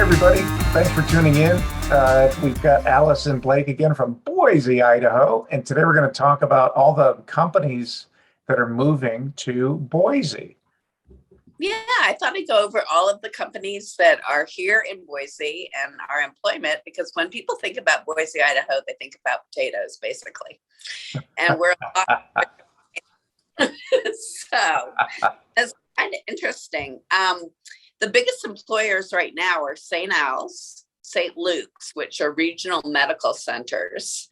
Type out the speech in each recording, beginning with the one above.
everybody. Thanks for tuning in. We've got Alison Blake again from Boise, Idaho. And today we're going to talk about all the companies that are moving to Boise. Yeah, I thought I'd go over all of the companies that are here in Boise and our employment, because when people think about Boise, Idaho, they think about potatoes, basically. And we're so it's kind of interesting. The biggest employers right now are St. Al's, St. Luke's, which are regional medical centers.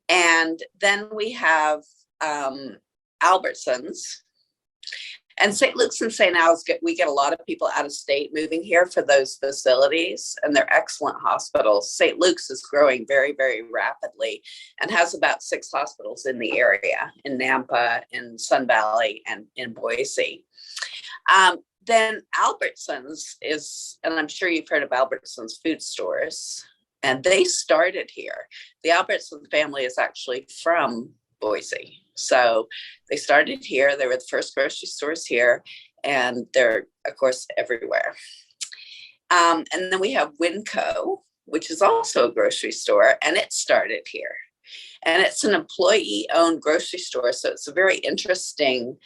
And then we have Albertsons. And St. Luke's and St. Al's, we get a lot of people out of state moving here for those facilities, and they're excellent hospitals. St. Luke's is growing very, very rapidly and has about 6 hospitals in the area, in Nampa, in Sun Valley, and in Boise. Then Albertsons is, and I'm sure you've heard of Albertsons food stores, and they started here. The Albertsons family is actually from Boise. So they started here. They were the first grocery stores here, and they're, of course, everywhere. And then we have Winco, which is also a grocery store, and it started here. And it's an employee-owned grocery store, so it's a very interesting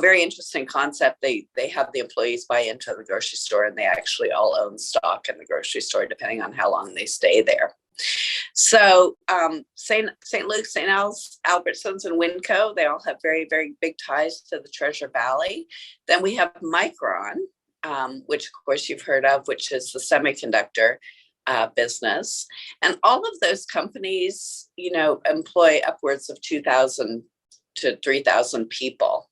very interesting concept. They have the employees buy into the grocery store, and they actually all own stock in the grocery store, depending on how long they stay there. So St. Luke's, St. Al's, Albertsons, and Winco, they all have very, very big ties to the Treasure Valley. Then we have Micron, which of course you've heard of, which is the semiconductor business. And all of those companies, employ upwards of 2,000 to 3,000 people.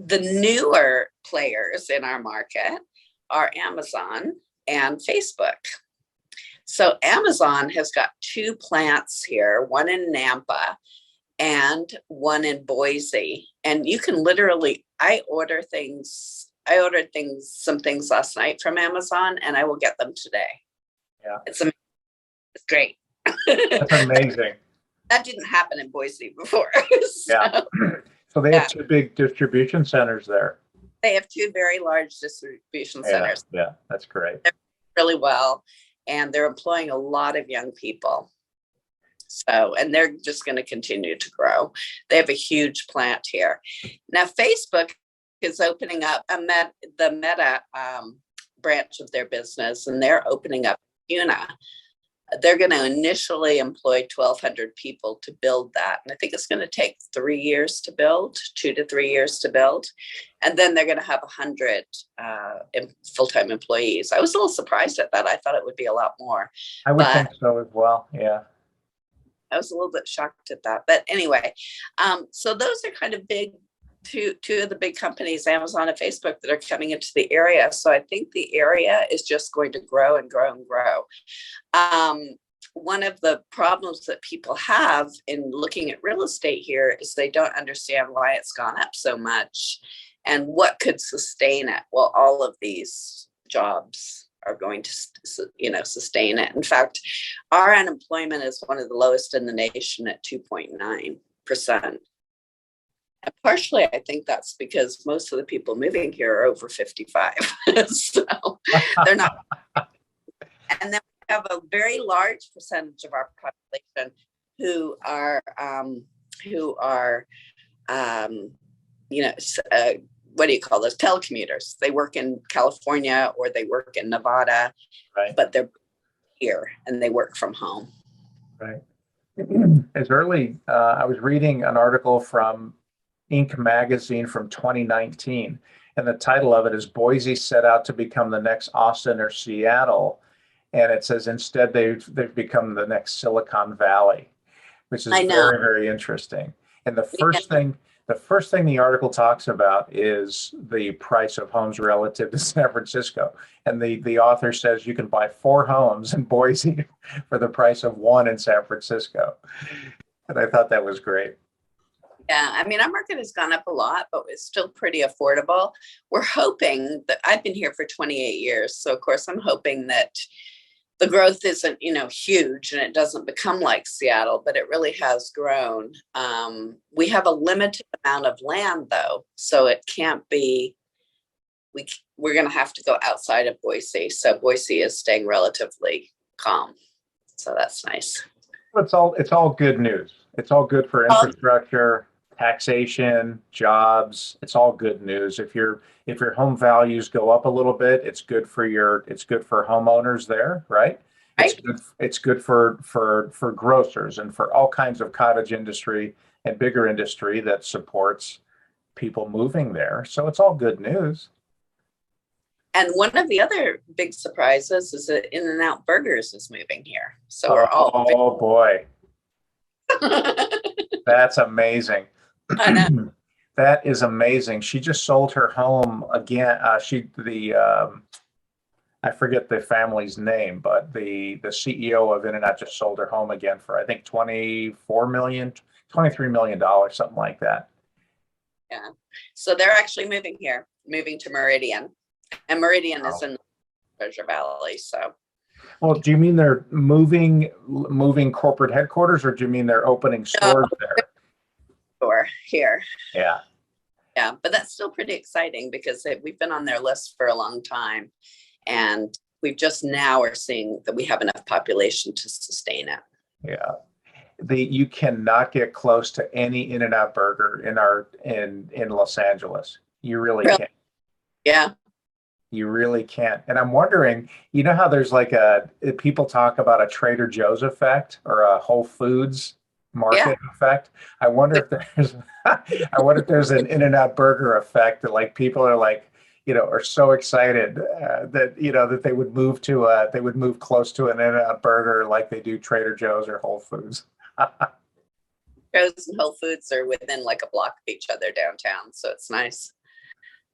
The newer players in our market are Amazon and Facebook. So Amazon has got 2 plants here, one in Nampa and one in Boise. And you can literally, I ordered some things last night from Amazon, and I will get them today. Yeah. It's great. That's amazing. That didn't happen in Boise before. Yeah. So they have 2 big distribution centers there. They have 2 very large distribution centers. Yeah, that's great. They're really well, and they're employing a lot of young people. So, and they're just going to continue to grow. They have a huge plant here. Now, Facebook is opening up the Meta branch of their business, and they're opening up Una. They're going to initially employ 1,200 people to build that. And I think it's going to take 3 years to build, 2 to 3 years to build. And then they're going to have 100 full-time employees. I was a little surprised at that. I thought it would be a lot more. I would think so as well. Yeah. I was a little bit shocked at that. But anyway, so those are kind of big, two of the big companies, Amazon and Facebook, that are coming into the area. So I think the area is just going to grow and grow and grow. One of the problems that people have in looking at real estate here is they don't understand why it's gone up so much and what could sustain it. Well, all of these jobs are going to, sustain it. In fact, our unemployment is one of the lowest in the nation at 2.9%. And partially, I think that's because most of the people moving here are over 55. So they're not. And then we have a very large percentage of our population who are what do you call those? Telecommuters. They work in California or they work in Nevada, right, but they're here and they work from home. Right. I was reading an article from Inc. magazine from 2019, and the title of it is "Boise Set Out to Become the Next Austin or Seattle," and it says instead they've become the next Silicon Valley, which is very, very interesting. And the first thing the article talks about is the price of homes relative to San Francisco, and the author says you can buy 4 homes in Boise for the price of 1 in San Francisco, and I thought that was great. Yeah, I mean, our market has gone up a lot, but it's still pretty affordable. We're hoping that I've been here for 28 years. So, of course, I'm hoping that the growth isn't, huge and it doesn't become like Seattle, but it really has grown. We have a limited amount of land, though, so it can't be we're going to have to go outside of Boise. So Boise is staying relatively calm. So that's nice. It's all good news. It's all good for infrastructure, taxation, jobs. It's all good news. If your home values go up a little bit, it's good for homeowners there, right? Right. It's good for grocers and for all kinds of cottage industry and bigger industry that supports people moving there. So it's all good news. And one of the other big surprises is that In-N-Out Burgers is moving here. So we're all Oh boy, that's amazing. I know. That is amazing. She just sold her home again. I forget the family's name, but the CEO of In-N-Out just sold her home again for I think 24 million, $23 million, something like that. Yeah. So they're actually moving here, moving to Meridian. And Meridian is in the Treasure Valley. So well, do you mean they're moving corporate headquarters, or do you mean they're opening stores there? Or here. Yeah. Yeah, but that's still pretty exciting because we've been on their list for a long time, and we've just now are seeing that we have enough population to sustain it. Yeah. You cannot get close to any In-N-Out burger in Los Angeles. You really can't. Yeah. You really can't. And I'm wondering, you know how there's like people talk about a Trader Joe's effect or a Whole Foods market effect. I wonder if there's an In-N-Out burger effect that like people are like, are so excited that they would move close to an In-N-Out burger like they do Trader Joe's or Whole Foods. Joe's and Whole Foods are within like a block of each other downtown, so it's nice.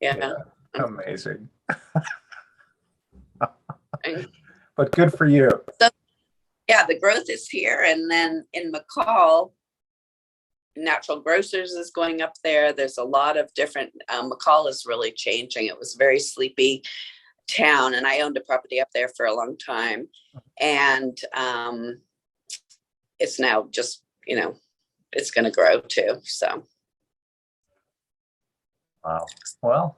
Yeah. Amazing. And, but good for you. so, yeah, the growth is here. And then in McCall, Natural Grocers is going up there. There's a lot of different, McCall is really changing. It was a very sleepy town, and I owned a property up there for a long time. And it's now just, it's going to grow too. So. Wow. Well,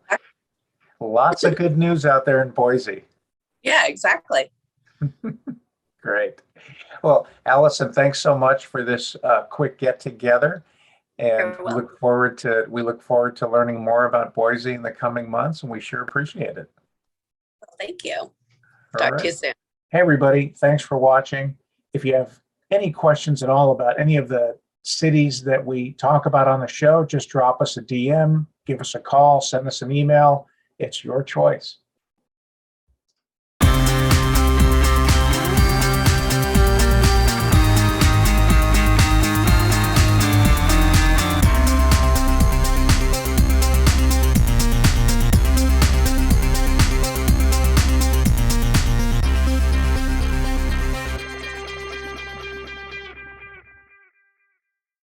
lots of good news out there in Boise. Yeah, exactly. Great. Well, Alison, thanks so much for this quick get together, and we look forward to learning more about Boise in the coming months, and we sure appreciate it. Well, thank you. Talk to you soon. Hey, everybody. Thanks for watching. If you have any questions at all about any of the cities that we talk about on the show, just drop us a DM, give us a call, send us an email. It's your choice.